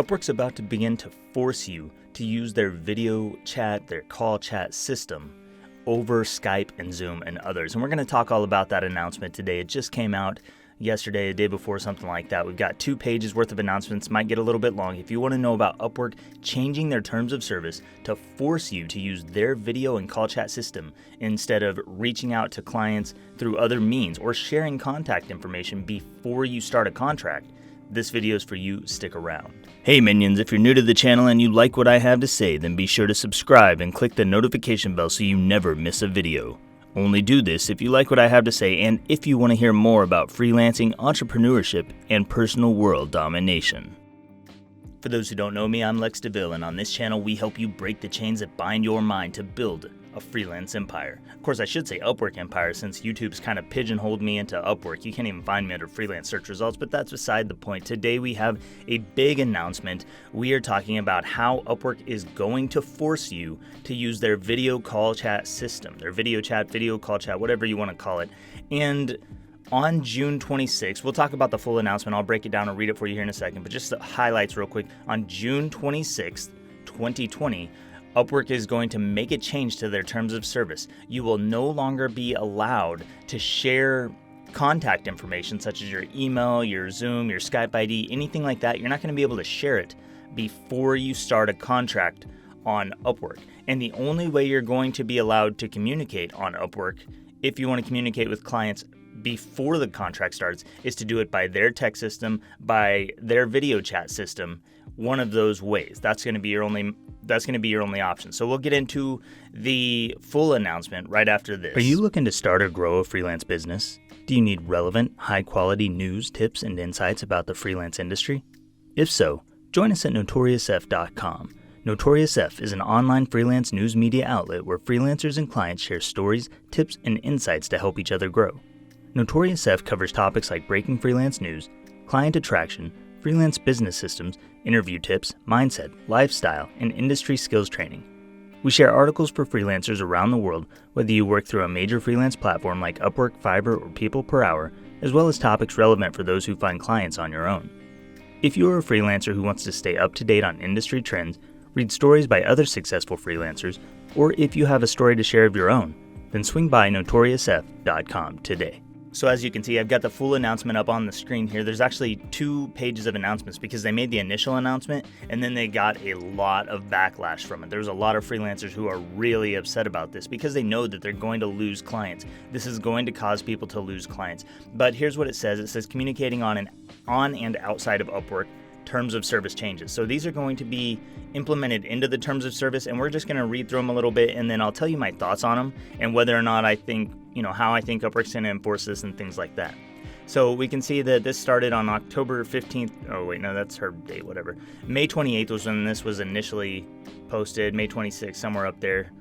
Upwork's about to begin to force you to use their video chat, their call chat system over Skype and Zoom and others. And we're going to talk all about that announcement today. It just came out yesterday, the day before, something like that. We've got 2 pages worth of announcements, might get a little bit long. If you want to know about Upwork changing their terms of service to force you to use their video and call chat system instead of reaching out to clients through other means or sharing contact information before you start a contract, this video is for you. Stick around. Hey minions, if you're new to the channel and you like what I have to say, then be sure to subscribe and click the notification bell so you never miss a video. Only do this if you like what I have to say and if you want to hear more about freelancing, entrepreneurship, and personal world domination. For those who don't know me, I'm Lex DeVille, and on this channel we help you break the chains that bind your mind to build a freelance empire. Of course, I should say Upwork empire, since YouTube's kind of pigeonholed me into Upwork. You can't even find me under freelance search results, but that's beside the point. Today we have a big announcement. We are talking about how Upwork is going to force you to use their video call chat system, their video chat, video call chat, whatever you want to call it. And on June 26th, we'll talk about the full announcement. I'll break it down and read it for you here in a second, but just the highlights real quick. On June 26th, 2020, Upwork is going to make a change to their terms of service. You will no longer be allowed to share contact information such as your email, your Zoom, your Skype ID, anything like that. You're not going to be able to share it before you start a contract on Upwork. And the only way you're going to be allowed to communicate on Upwork, if you want to communicate with clients before the contract starts, is to do it by their text system, by their video chat system. One of those ways. That's going to be your only option. So we'll get into the full announcement right after this. Are you looking to start or grow a freelance business? Do you need relevant, high-quality news, tips, and insights about the freelance industry? If so, join us at NotoriousF.com. Notorious F is an online freelance news media outlet where freelancers and clients share stories, tips, and insights to help each other grow. Notorious F covers topics like breaking freelance news, client attraction, freelance business systems, interview tips, mindset, lifestyle, and industry skills training. We share articles for freelancers around the world, whether you work through a major freelance platform like Upwork, Fiverr, or People Per Hour, as well as topics relevant for those who find clients on your own. If you are a freelancer who wants to stay up to date on industry trends, read stories by other successful freelancers, or if you have a story to share of your own, then swing by NotoriousF.com today. So as you can see, I've got the full announcement up on the screen here. There's actually 2 pages of announcements because they made the initial announcement and then they got a lot of backlash from it. There's a lot of freelancers who are really upset about this because they know that they're going to lose clients. This is going to cause people to lose clients. But here's what it says. It says communicating on and outside of Upwork terms of service changes. So these are going to be implemented into the terms of service, and we're just going to read through them a little bit, and then I'll tell you my thoughts on them and whether or not I think, how I think Upwork's going to enforce this and things like that. So we can see that this started on October 15th. Oh wait, no, that's her date, whatever. May 28th was when this was initially posted. May 26th, somewhere up there.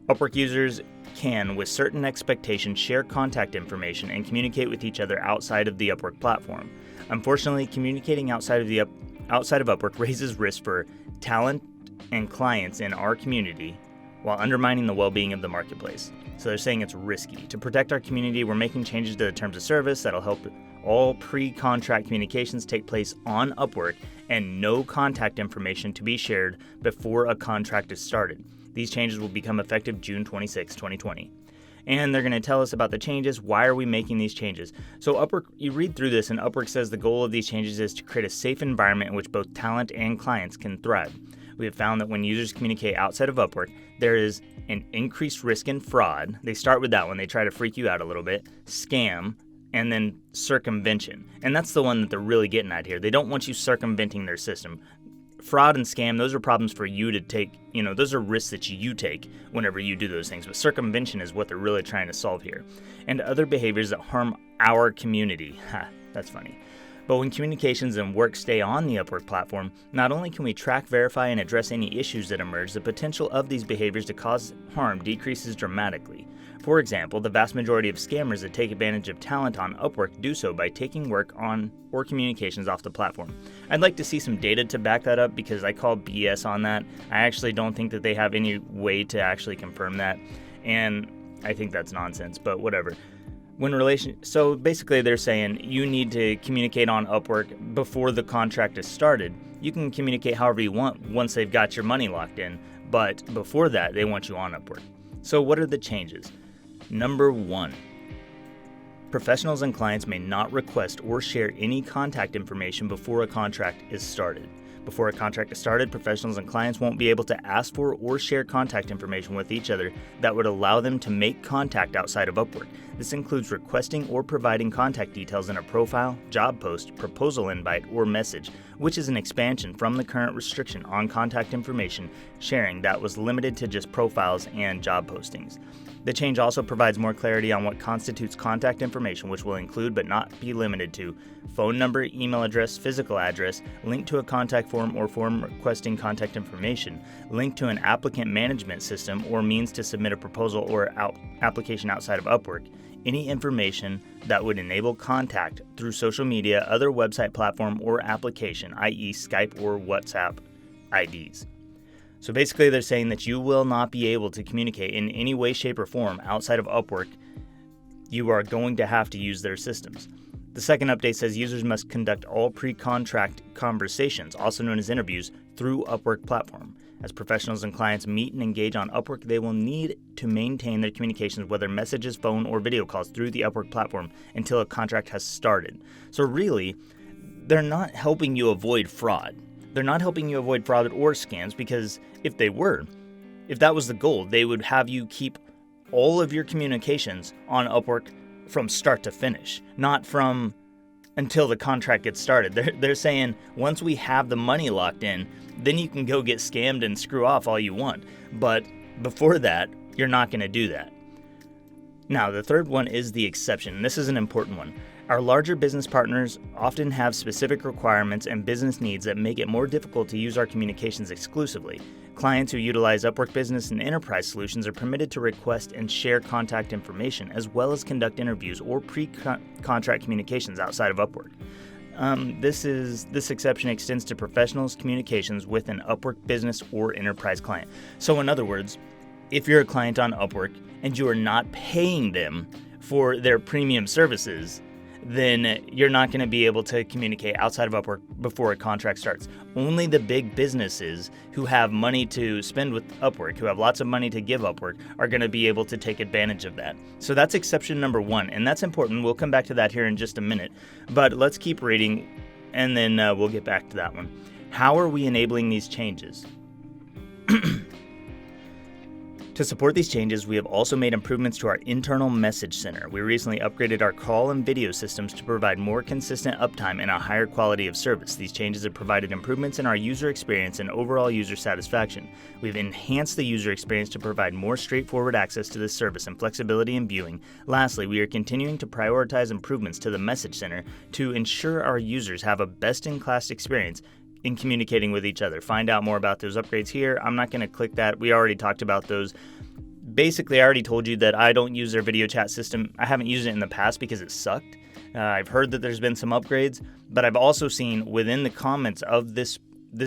Upwork users can, with certain expectations, share contact information and communicate with each other outside of the Upwork platform. Unfortunately, communicating outside of Upwork raises risk for talent and clients in our community while undermining the well-being of the marketplace. So they're saying it's risky. To protect our community, we're making changes to the terms of service that'll help all pre-contract communications take place on Upwork and no contact information to be shared before a contract is started. These changes will become effective June 26, 2020. And they're going to tell us about the changes. Why are we making these changes? So Upwork, you read through this, and Upwork says the goal of these changes is to create a safe environment in which both talent and clients can thrive. We have found that when users communicate outside of Upwork, there is an increased risk in fraud. They start with that one. They try to freak you out a little bit. Scam, and then circumvention. And that's the one that they're really getting at here. They don't want you circumventing their system. Fraud and scam, those are problems for you to take, those are risks that you take whenever you do those things. But circumvention is what they're really trying to solve here. And other behaviors that harm our community. That's funny. But when communications and work stay on the Upwork platform, not only can we track, verify, and address any issues that emerge, the potential of these behaviors to cause harm decreases dramatically. For example, the vast majority of scammers that take advantage of talent on Upwork do so by taking work on or communications off the platform. I'd like to see some data to back that up because I call BS on that. I actually don't think that they have any way to actually confirm that, and I think that's nonsense, but whatever. So basically they're saying you need to communicate on Upwork before the contract is started. You can communicate however you want once they've got your money locked in, but before that, they want you on Upwork. So what are the changes? Number 1, professionals and clients may not request or share any contact information before a contract is started. Before a contract is started, professionals and clients won't be able to ask for or share contact information with each other that would allow them to make contact outside of Upwork. This includes requesting or providing contact details in a profile, job post, proposal invite, or message, which is an expansion from the current restriction on contact information sharing that was limited to just profiles and job postings. The change also provides more clarity on what constitutes contact information, which will include but not be limited to phone number, email address, physical address, link to a contact form or form requesting contact information, link to an applicant management system or means to submit a proposal or application outside of Upwork, any information that would enable contact through social media, other website platform, or application, i.e. Skype or WhatsApp IDs. So basically they're saying that you will not be able to communicate in any way, shape, or form outside of Upwork. You are going to have to use their systems. The second update says users must conduct all pre-contract conversations, also known as interviews, through Upwork platform. As professionals and clients meet and engage on Upwork, they will need to maintain their communications, whether messages, phone, or video calls, through the Upwork platform until a contract has started. So really, they're not helping you avoid fraud. They're not helping you avoid fraud or scams, because if that was the goal, they would have you keep all of your communications on Upwork from start to finish, not from until the contract gets started. They're saying once we have the money locked in, then you can go get scammed and screw off all you want. But before that, you're not going to do that. Now, the third one is the exception, and this is an important one. Our larger business partners often have specific requirements and business needs that make it more difficult to use our communications exclusively. Clients who utilize Upwork Business and Enterprise solutions are permitted to request and share contact information, as well as conduct interviews or pre-contract communications outside of Upwork. This exception extends to professionals' communications with an Upwork Business or Enterprise client. So in other words, if you're a client on Upwork and you are not paying them for their premium services, then you're not going to be able to communicate outside of Upwork before a contract starts. Only the big businesses who have money to spend with Upwork, who have lots of money to give Upwork, are going to be able to take advantage of that. So that's exception number 1, and that's important. We'll come back to that here in just a minute, but let's keep reading, and then we'll get back to that one. How are we enabling these changes? To support these changes, we have also made improvements to our internal message center. We recently upgraded our call and video systems to provide more consistent uptime and a higher quality of service. These changes have provided improvements in our user experience and overall user satisfaction. We've enhanced the user experience to provide more straightforward access to this service and flexibility in viewing. Lastly, we are continuing to prioritize improvements to the message center to ensure our users have a best-in-class experience in communicating with each other. Find out more about those upgrades here. I'm not going to click that. We already talked about those. Basically, I already told you that I don't use their video chat system. I haven't used it in the past because it sucked. I've heard that there's been some upgrades, but I've also seen within the comments of this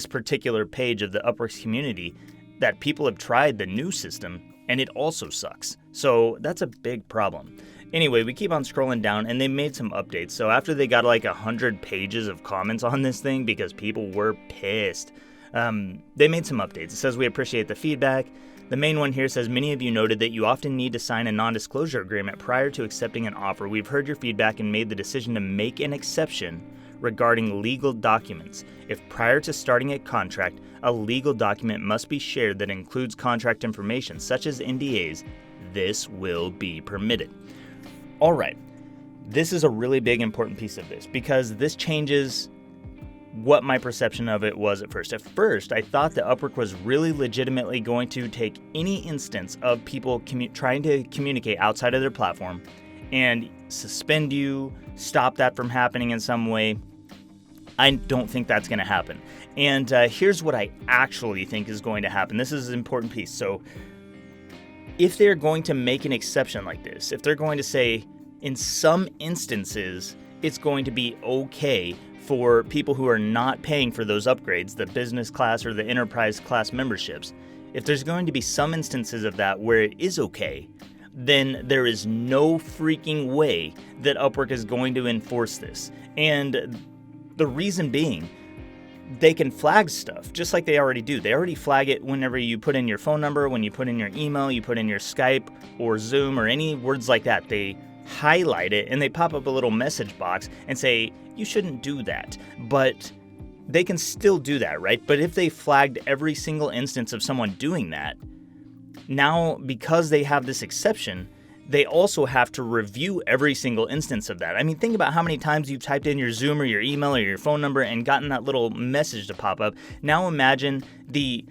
particular page of the Upwork's community that people have tried the new system and it also sucks. So that's a big problem. Anyway, we keep on scrolling down, and they made some updates. So after they got like 100 pages of comments on this thing because people were pissed, they made some updates. It says, we appreciate the feedback. The main one here says, many of you noted that you often need to sign a non-disclosure agreement prior to accepting an offer. We've heard your feedback and made the decision to make an exception regarding legal documents. If prior to starting a contract, a legal document must be shared that includes contract information, such as NDAs, this will be permitted. All right, this is a really big important piece of this because this changes what my perception of it was at first. At first, I thought that Upwork was really legitimately going to take any instance of people trying to communicate outside of their platform and suspend you, stop that from happening in some way. I don't think that's going to happen. And here's what I actually think is going to happen. This is an important piece. So if they're going to make an exception like this, if they're going to say in some instances it's going to be okay for people who are not paying for those upgrades, the business class or the enterprise class memberships, if there's going to be some instances of that where it is okay, then there is no freaking way that Upwork is going to enforce this. And the reason being, they can flag stuff just like they already do. They already flag it whenever you put in your phone number, when you put in your email, you put in your Skype or Zoom or any words like that. They highlight it and they pop up a little message box and say, you shouldn't do that. But they can still do that, right? But if they flagged every single instance of someone doing that, now because they have this exception, they also have to review every single instance of that. I mean, think about how many times you've typed in your Zoom or your email or your phone number and gotten that little message to pop up. Now imagine the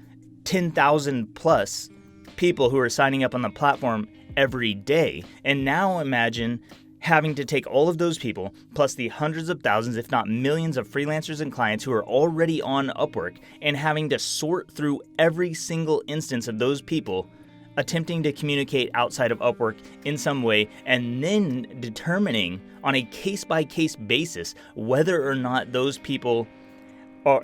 10,000 plus people who are signing up on the platform every day. And now imagine having to take all of those people, plus the hundreds of thousands, if not millions of freelancers and clients who are already on Upwork, and having to sort through every single instance of those people attempting to communicate outside of Upwork in some way, and then determining on a case-by-case basis whether or not those people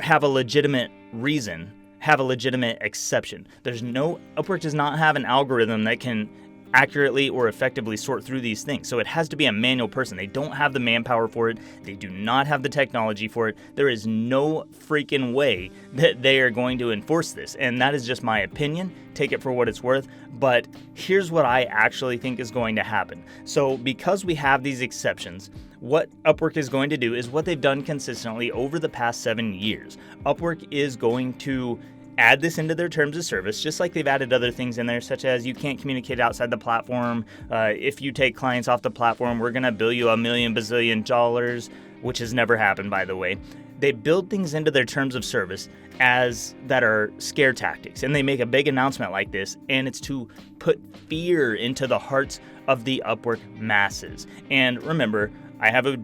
have a legitimate reason, have a legitimate exception. Upwork does not have an algorithm that can accurately or effectively sort through these things. So it has to be a manual person. They don't have the manpower for it. They do not have the technology for it. There is no freaking way that they are going to enforce this. And that is just my opinion. Take it for what it's worth. But here's what I actually think is going to happen. So because we have these exceptions, what Upwork is going to do is what they've done consistently over the past 7 years. Upwork is going to add this into their terms of service, just like they've added other things in there, such as you can't communicate outside the platform. If you take clients off the platform, we're going to bill you $1 million bazillion, which has never happened, by the way. They build things into their terms of service as that are scare tactics, and they make a big announcement like this, and it's to put fear into the hearts of the Upwork masses. And remember, I have a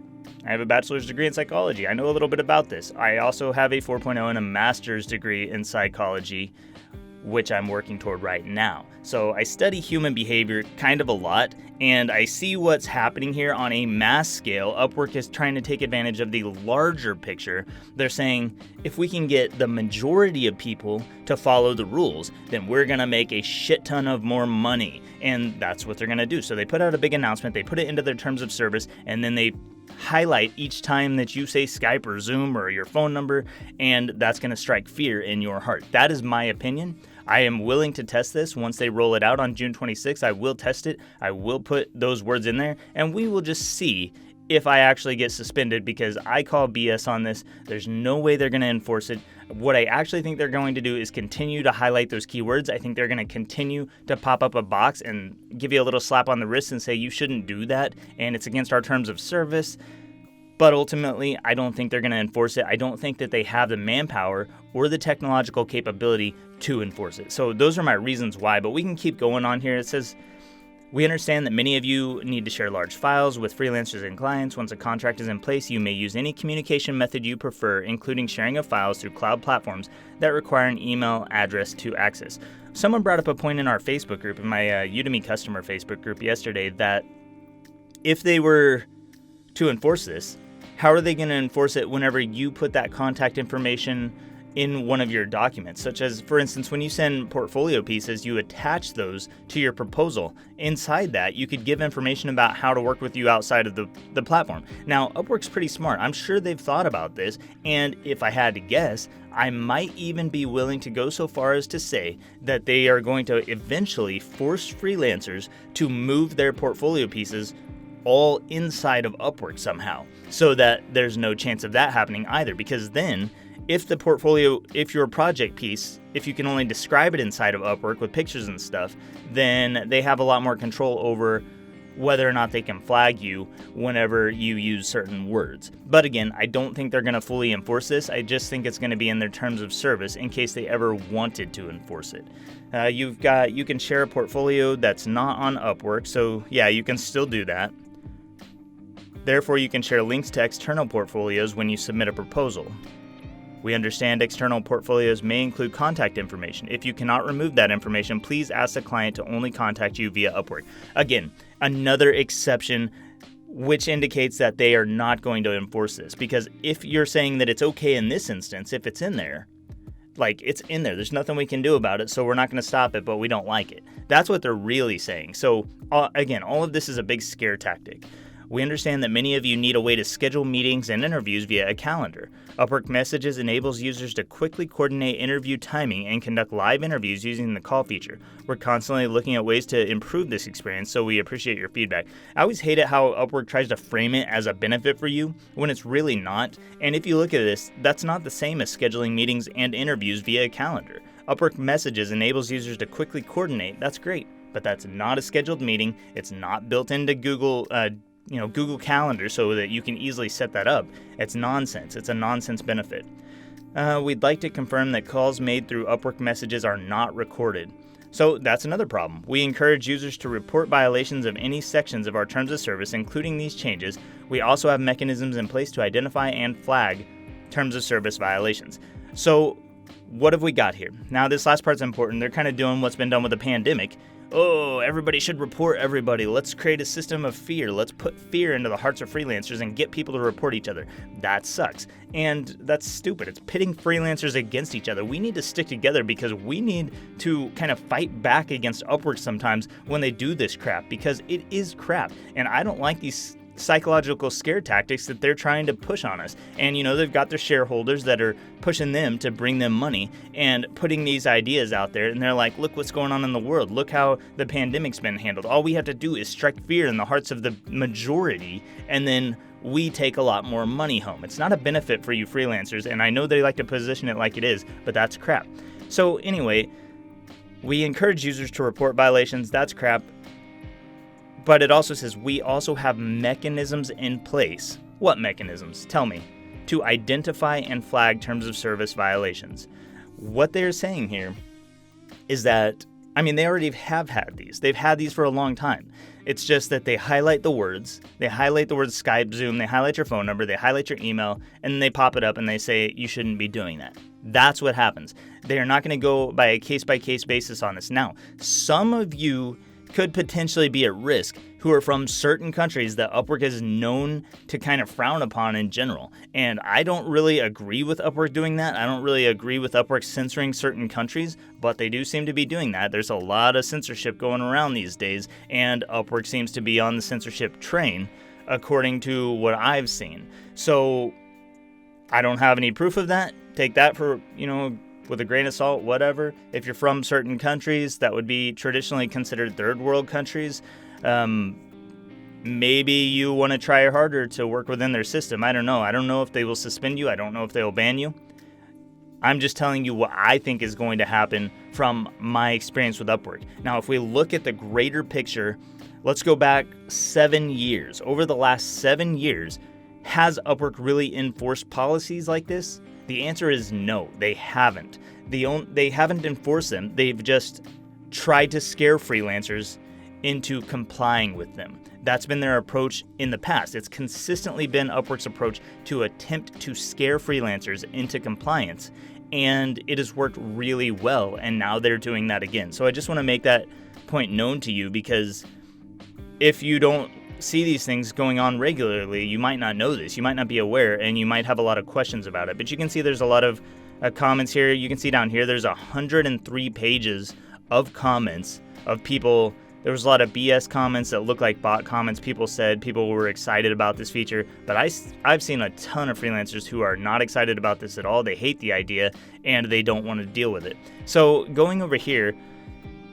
bachelor's degree in psychology. I know a little bit about this. I also have a 4.0 and a master's degree in psychology, which I'm working toward right now. So I study human behavior kind of a lot, and I see what's happening here on a mass scale. Upwork is trying to take advantage of the larger picture. They're saying, if we can get the majority of people to follow the rules, then we're going to make a shit ton of more money. And that's what they're going to do. So they put out a big announcement, they put it into their terms of service, and then they highlight each time that you say Skype or Zoom or your phone number, and that's going to strike fear in your heart. That is my opinion. I am willing to test this. Once they roll it out on June 26th, I will test it. I will put those words in there, and we will just see if I actually get suspended, because I call BS on this. There's no way they're going to enforce it. What I actually think they're going to do is continue to highlight those keywords. I think they're going to continue to pop up a box and give you a little slap on the wrist and say you shouldn't do that, and it's against our terms of service. But ultimately, I don't think they're going to enforce it. I don't think that they have the manpower or the technological capability to enforce it. So those are my reasons why, but we can keep going on here. It says, we understand that many of you need to share large files with freelancers and clients. Once a contract is in place, you may use any communication method you prefer, including sharing of files through cloud platforms that require an email address to access. Someone brought up a point in our Facebook group, in my Udemy customer Facebook group yesterday, that if they were to enforce this, how are they going to enforce it whenever you put that contact information in one of your documents? Such as, for instance, when you send portfolio pieces, you attach those to your proposal. Inside that, you could give information about how to work with you outside of the platform. Now, Upwork's pretty smart. I'm sure they've thought about this, and if I had to guess, I might even be willing to go so far as to say that they are going to eventually force freelancers to move their portfolio pieces all inside of Upwork somehow, so that there's no chance of that happening either. Because then, if your project piece, if you can only describe it inside of Upwork with pictures and stuff, then they have a lot more control over whether or not they can flag you whenever you use certain words. But again, I don't think they're going to fully enforce this. I just think it's going to be in their terms of service in case they ever wanted to enforce it. You can share a portfolio that's not on Upwork, so yeah, you can still do that. Therefore, you can share links to external portfolios when you submit a proposal. We understand external portfolios may include contact information. If you cannot remove that information, please ask the client to only contact you via Upwork. Again, another exception which indicates that they are not going to enforce this. Because if you're saying that it's okay in this instance, if it's in there, Like, it's in there. There's nothing we can do about it, so we're not going to stop it, but we don't like it. That's what they're really saying. So, again, all of this is a big scare tactic. We understand that many of you need a way to schedule meetings and interviews via a calendar. Upwork Messages enables users to quickly coordinate interview timing and conduct live interviews using the call feature. We're constantly looking at ways to improve this experience, so we appreciate your feedback. I always hate it how Upwork tries to frame it as a benefit for you when it's really not. And if you look at this, that's not the same as scheduling meetings and interviews via a calendar. Upwork Messages enables users to quickly coordinate. That's great, but that's not a scheduled meeting. It's not built into Google Calendar so that you can easily set that up. It's nonsense. It's a nonsense benefit. We'd like to confirm that calls made through Upwork Messages are not recorded. So that's another problem. We encourage users to report violations of any sections of our terms of service, including these changes. We also have mechanisms in place to identify and flag terms of service violations. So what have we got here? Now, this last part's important. They're kind of doing what's been done with the pandemic. Oh, everybody should report everybody. Let's create a system of fear. Let's put fear into the hearts of freelancers and get people to report each other. That sucks. And that's stupid. It's pitting freelancers against each other. We need to stick together because we need to kind of fight back against Upwork sometimes when they do this crap, because it is crap. And I don't like these psychological scare tactics that they're trying to push on us. And they've got their shareholders that are pushing them to bring them money and putting these ideas out there, and they're like, look what's going on in the world, look how the pandemic's been handled. All we have to do is strike fear in the hearts of the majority, and then we take a lot more money home. It's not a benefit for you freelancers, and I know they like to position it like it is, but that's crap. So anyway, we encourage users to report violations. That's crap. But it also says we also have mechanisms in place. What mechanisms? Tell me. To identify and flag terms of service violations. What they're saying here is that, they already have had these. They've had these for a long time. It's just that they highlight the words. They highlight the words Skype, Zoom. They highlight your phone number. They highlight your email. And then they pop it up and they say you shouldn't be doing that. That's what happens. They are not going to go by a case-by-case basis on this. Now, some of you could potentially be at risk who are from certain countries that Upwork is known to kind of frown upon in general. And I don't really agree with Upwork doing that. I don't really agree with Upwork censoring certain countries, but they do seem to be doing that. There's a lot of censorship going around these days, and Upwork seems to be on the censorship train, according to what I've seen. So I don't have any proof of that. Take that for, with a grain of salt, whatever. If you're from certain countries that would be traditionally considered third world countries, maybe you want to try harder to work within their system. I don't know. I don't know if they will suspend you. I don't know if they will ban you. I'm just telling you what I think is going to happen from my experience with Upwork. Now, if we look at the greater picture, let's go back 7 years. Over the last 7 years, has Upwork really enforced policies like this? The answer is no, they haven't. They haven't enforced them. They've just tried to scare freelancers into complying with them. That's been their approach in the past. It's consistently been Upwork's approach to attempt to scare freelancers into compliance, and it has worked really well, and now they're doing that again. So I just want to make that point known to you, because if you don't see these things going on regularly, you might not know this. You might not be aware, and you might have a lot of questions about it. But you can see there's a lot of comments here. You can see down here there's 103 pages of comments of people. There was a lot of BS comments that look like bot comments. People were excited about this feature, but I've seen a ton of freelancers who are not excited about this at all. They hate the idea, and they don't want to deal with it. So going over here,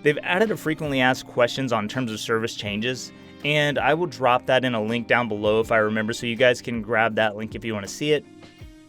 they've added a frequently asked questions on terms of service changes, and I will drop that in a link down below if I remember, so you guys can grab that link if you want to see it.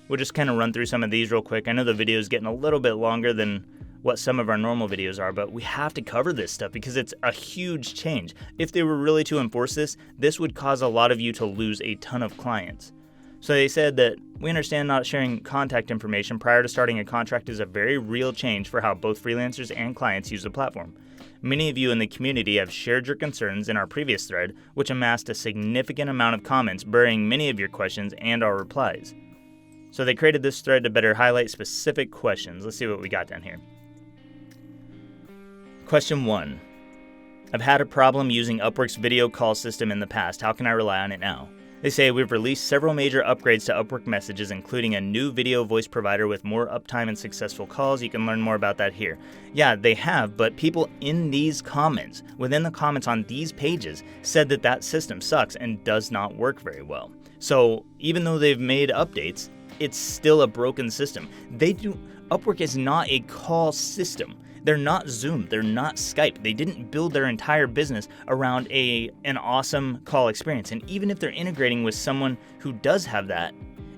We'll just kind of run through some of these real quick. I know the video is getting a little bit longer than what some of our normal videos are, but we have to cover this stuff because it's a huge change. If they were really to enforce this, this would cause a lot of you to lose a ton of clients. So they said that we understand not sharing contact information prior to starting a contract is a very real change for how both freelancers and clients use the platform. Many of you in the community have shared your concerns in our previous thread, which amassed a significant amount of comments burying many of your questions and our replies. So they created this thread to better highlight specific questions. Let's see what we got down here. Question 1. I've had a problem using Upwork's video call system in the past. How can I rely on it now? They say, we've released several major upgrades to Upwork Messages, including a new video voice provider with more uptime and successful calls. You can learn more about that here. Yeah, they have, but people in these comments, within the comments on these pages, said that that system sucks and does not work very well. So even though they've made updates, it's still a broken system. Upwork is not a call system. They're not Zoom. They're not Skype. They didn't build their entire business around an awesome call experience. And even if they're integrating with someone who does have that,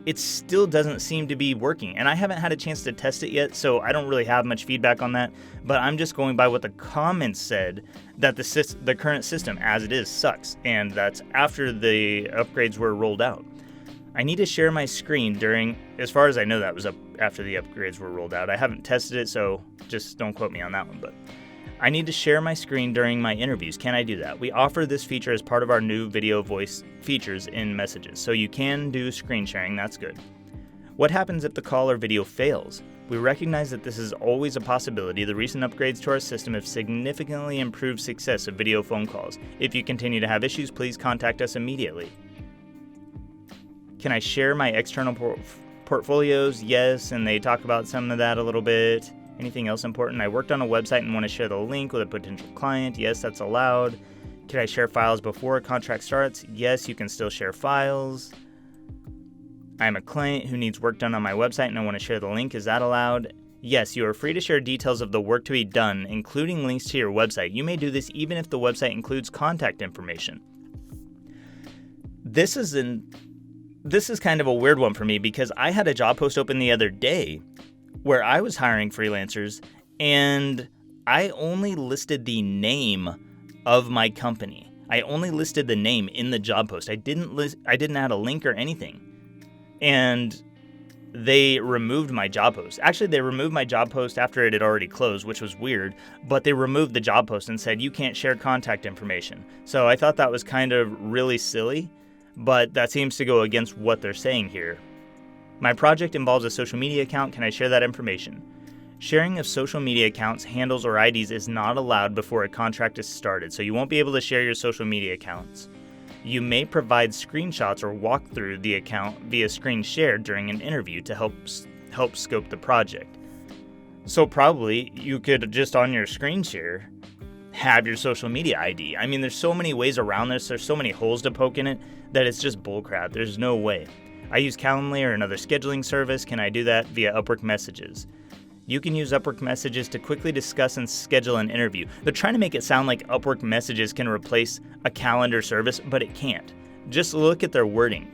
it still doesn't seem to be working. And I haven't had a chance to test it yet, so I don't really have much feedback on that. But I'm just going by what the comments said, that the current system as it is sucks. And that's after the upgrades were rolled out. I need to share my screen as far as I know, that was up after the upgrades were rolled out. I haven't tested it, so just don't quote me on that one, but I need to share my screen during my interviews. Can I do that? We offer this feature as part of our new video voice features in Messages, so you can do screen sharing. That's good. What happens if the call or video fails? We recognize that this is always a possibility. The recent upgrades to our system have significantly improved success of video phone calls. If you continue to have issues, please contact us immediately. Can I share my external portfolios? Yes, and they talk about some of that a little bit. Anything else important? I worked on a website and want to share the link with a potential client. Yes, that's allowed. Can I share files before a contract starts? Yes, you can still share files. I'm a client who needs work done on my website and I want to share the link. Is that allowed? Yes, you are free to share details of the work to be done, including links to your website. You may do this even if the website includes contact information. This is kind of a weird one for me because I had a job post open the other day where I was hiring freelancers and I only listed the name of my company. I only listed the name in the job post. I didn't add a link or anything. And they removed my job post. Actually, they removed my job post after it had already closed, which was weird, but they removed the job post and said, you can't share contact information. So I thought that was kind of really silly. But that seems to go against what they're saying here. My project involves a social media account. Can I share that information? Sharing of social media accounts, handles, or IDs is not allowed before a contract is started, so you won't be able to share your social media accounts. You may provide screenshots or walk through the account via screen share during an interview to help scope the project. So probably you could just on your screen share have your social media ID. I mean, there's so many ways around this. There's so many holes to poke in it that it's just bullcrap. There's no way. I use Calendly or another scheduling service. Can I do that via Upwork Messages? You can use Upwork Messages to quickly discuss and schedule an interview. They're trying to make it sound like Upwork Messages can replace a calendar service, but it can't. Just look at their wording.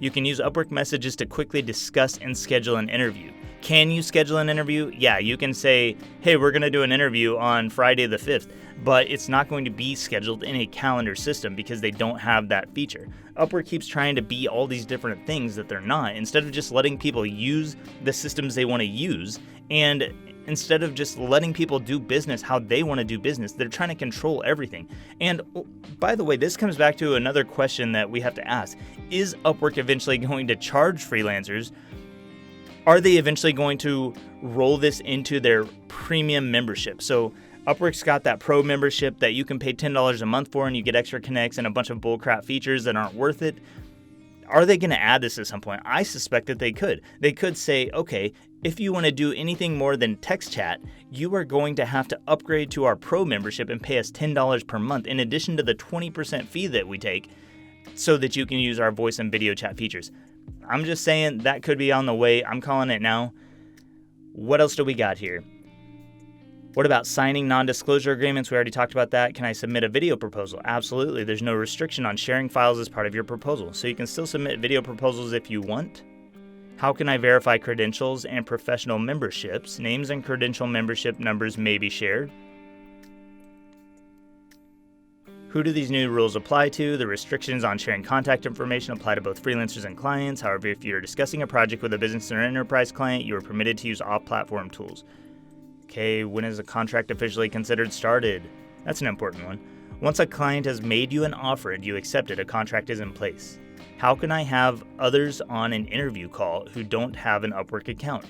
You can use Upwork Messages to quickly discuss and schedule an interview. Can you schedule an interview? Yeah, you can say, hey, we're going to do an interview on Friday the 5th, but it's not going to be scheduled in a calendar system because they don't have that feature. Upwork keeps trying to be all these different things that they're not, instead of just letting people use the systems they want to use, and instead of just letting people do business how they want to do business, they're trying to control everything. And by the way, this comes back to another question that we have to ask. Is Upwork eventually going to charge freelancers? Are they eventually going to roll this into their premium membership? So Upwork's got that pro membership that you can pay $10 a month for and you get extra connects and a bunch of bullcrap features that aren't worth it. Are they going to add this at some point? I suspect that they could. They could say, okay, if you want to do anything more than text chat, you are going to have to upgrade to our pro membership and pay us $10 per month in addition to the 20% fee that we take so that you can use our voice and video chat features. I'm just saying that could be on the way. I'm calling it now. What else do we got here? What about signing non-disclosure agreements? We already talked about that. Can I submit a video proposal? Absolutely. There's no restriction on sharing files as part of your proposal, so you can still submit video proposals if you want. How can I verify credentials and professional memberships? Names and credential membership numbers may be shared. Who do these new rules apply to? The restrictions on sharing contact information apply to both freelancers and clients. However, if you're discussing a project with a business or enterprise client, you are permitted to use off-platform tools. Okay, when is a contract officially considered started? That's an important one. Once a client has made you an offer and you accept it, a contract is in place. How can I have others on an interview call who don't have an Upwork account?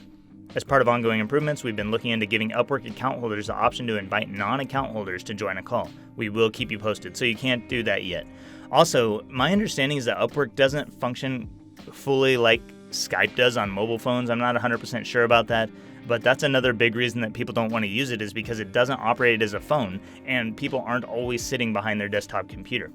As part of ongoing improvements, we've been looking into giving Upwork account holders the option to invite non-account holders to join a call. We will keep you posted, so you can't do that yet. Also, my understanding is that Upwork doesn't function fully like Skype does on mobile phones. I'm not 100% sure about that, but that's another big reason that people don't want to use it, is because it doesn't operate as a phone and people aren't always sitting behind their desktop computer.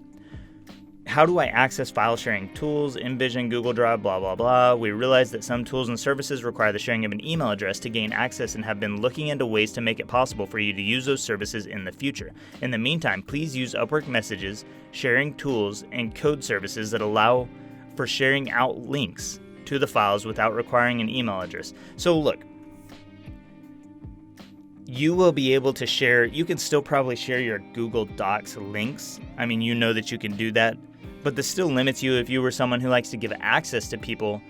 How do I access file sharing tools, InVision, Google Drive, blah, blah, blah? We realize that some tools and services require the sharing of an email address to gain access and have been looking into ways to make it possible for you to use those services in the future. In the meantime, please use Upwork messages, sharing tools, and code services that allow for sharing out links to the files without requiring an email address. So look, you will be able to share, you can still probably share your Google Docs links. I mean, you know that you can do that. But this still limits you if you were someone who likes to give access to people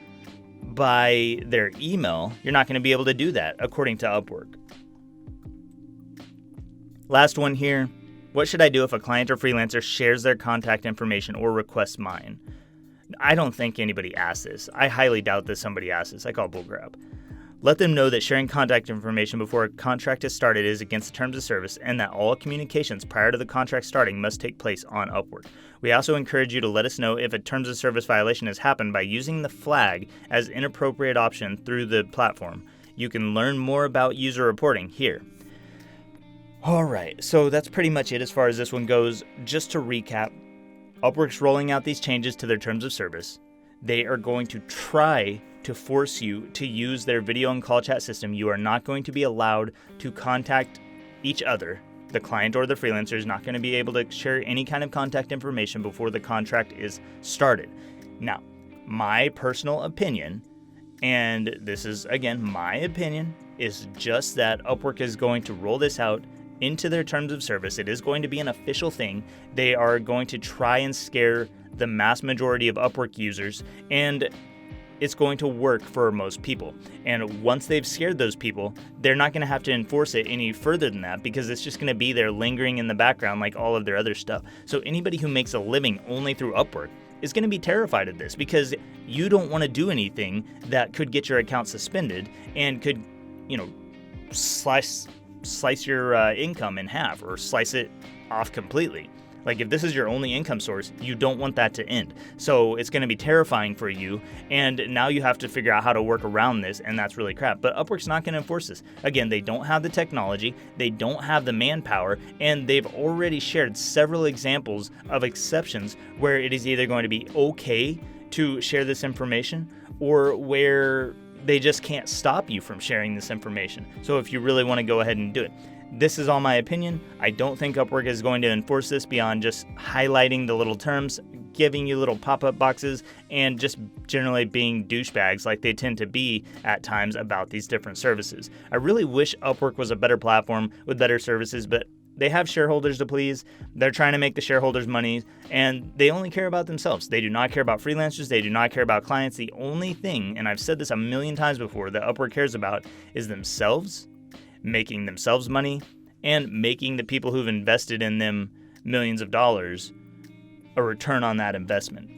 by their email. You're not going to be able to do that, according to Upwork. Last one here. What should I do if a client or freelancer shares their contact information or requests mine? I don't think anybody asked this. I highly doubt that somebody asked this. I call bullcrap. Let them know that sharing contact information before a contract is started is against the terms of service, and that all communications prior to the contract starting must take place on Upwork. We also encourage you to let us know if a terms of service violation has happened by using the flag as inappropriate option through the platform. You can learn more about user reporting here. Alright, so that's pretty much it as far as this one goes. Just to recap, Upwork's rolling out these changes to their terms of service. They are going to try to force you to use their video and call chat system. You are not going to be allowed to contact each other. The client or the freelancer is not going to be able to share any kind of contact information before the contract is started. Now, my personal opinion, and this is, again, my opinion, is just that Upwork is going to roll this out into their terms of service. It is going to be an official thing. They are going to try and scare the mass majority of Upwork users, and it's going to work for most people. And once they've scared those people, they're not going to have to enforce it any further than that, because it's just going to be there lingering in the background like all of their other stuff. So anybody who makes a living only through Upwork is going to be terrified of this, because you don't want to do anything that could get your account suspended and could, slice your income in half or slice it off completely. Like, if this is your only income source, you don't want that to end. So it's going to be terrifying for you, and now you have to figure out how to work around this, and that's really crap. But Upwork's not going to enforce this. Again, they don't have the technology, they don't have the manpower, and they've already shared several examples of exceptions where it is either going to be okay to share this information, or where they just can't stop you from sharing this information. So if you really want to go ahead and do it. This is all my opinion. I don't think Upwork is going to enforce this beyond just highlighting the little terms, giving you little pop-up boxes, and just generally being douchebags like they tend to be at times about these different services. I really wish Upwork was a better platform with better services, but they have shareholders to please. They're trying to make the shareholders money, and they only care about themselves. They do not care about freelancers. They do not care about clients. The only thing, and I've said this a million times before, that Upwork cares about is themselves, making themselves money, and making the people who've invested in them millions of dollars a return on that investment.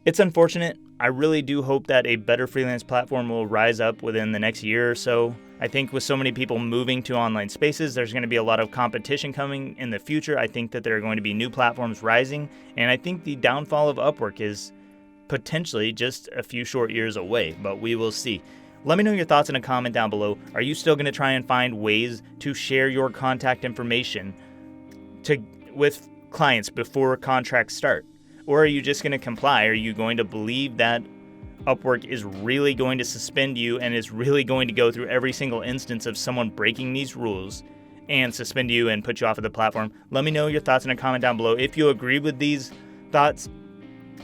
It's unfortunate. I really do hope that a better freelance platform will rise up within the next year or so. I think with so many people moving to online spaces, there's going to be a lot of competition coming in the future. I think that there are going to be new platforms rising, and I think the downfall of Upwork is potentially just a few short years away, but we will see. Let me know your thoughts in a comment down below. Are you still going to try and find ways to share your contact information with clients before contracts start? Or are you just going to comply? Are you going to believe that Upwork is really going to suspend you and is really going to go through every single instance of someone breaking these rules and suspend you and put you off of the platform? Let me know your thoughts in a comment down below. If you agree with these thoughts,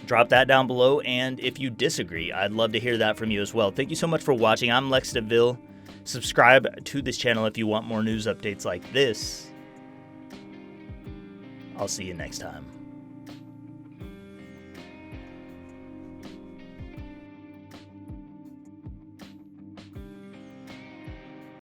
drop that down below, and if you disagree, I'd love to hear that from you as well. Thank you so much for watching. I'm Lex DeVille. Subscribe to this channel if you want more news updates like this. I'll see you next time.